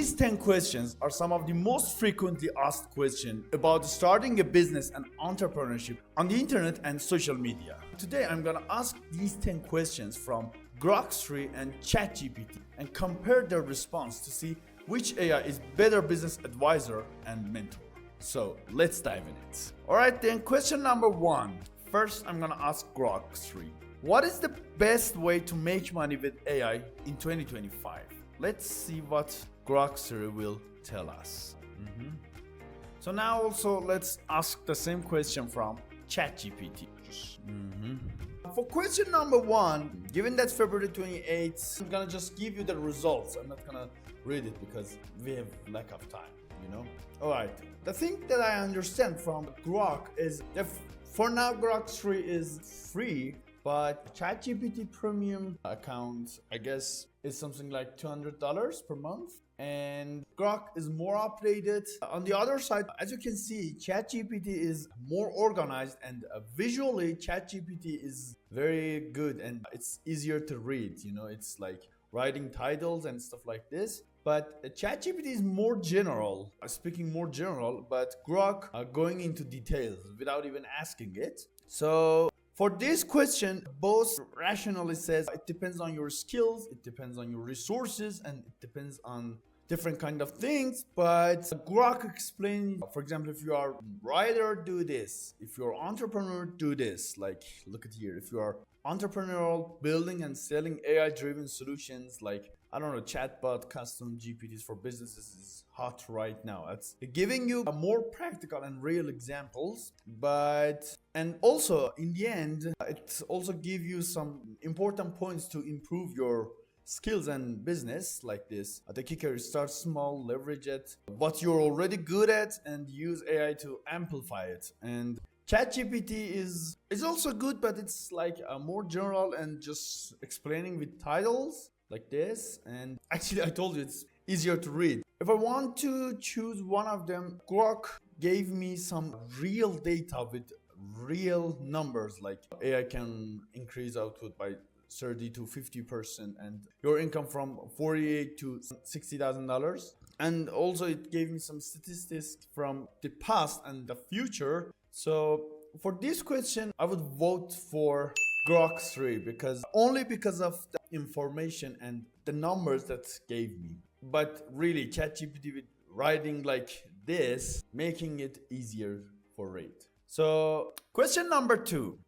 These 10 questions are some of the most frequently asked questions about starting a business and entrepreneurship on the internet and social media. Today I'm gonna ask these 10 questions from Grok and Chatgpt and compare their response to see which AI is better business advisor and mentor. So let's dive in it. Alright then, question number 1. First I'm gonna ask Grok. What is the best way to make money with AI in 2025? Let's see what Grok will tell us. So now also let's ask the same question from ChatGPT. For question number 1, given that February 28th, I'm gonna just give you the results. I'm not gonna read it because we have lack of time, Alright, the thing that I understand from Grok is that for now Grok 3 is free, but ChatGPT premium account, I guess, is something like $200 per month. And Grok is more updated. On the other side, as you can see, ChatGPT is more organized and visually ChatGPT is very good and it's easier to read. It's like writing titles and stuff like this. But ChatGPT is more general, speaking more general, but Grok are going into details without even asking it. So for this question, both rationally says it depends on your skills, it depends on your resources, and it depends on different kind of things. But Grok explains, for example, if you are a writer, do this. If you're an entrepreneur, do this. Like, look at here. If you are entrepreneurial, building and selling AI-driven solutions like, I don't know, chatbot, custom GPTs for businesses is hot right now. It's giving you more practical and real examples, and also in the end, it also gives you some important points to improve your skills and business like this. The kicker is start small, leverage it, what you're already good at, and use AI to amplify it. And ChatGPT is also good, but it's like more general and just explaining with titles like this. And actually, I told you it's easier to read. If I want to choose one of them, Grok gave me some real data with real numbers, like AI can increase output by 30 to 50% and your income from $48,000 to $60,000. And also it gave me some statistics from the past and the future. So for this question, I would vote for Grok 3 because of the information and the numbers that gave me. But really, ChatGPT with writing like this, making it easier for read. So question number 2.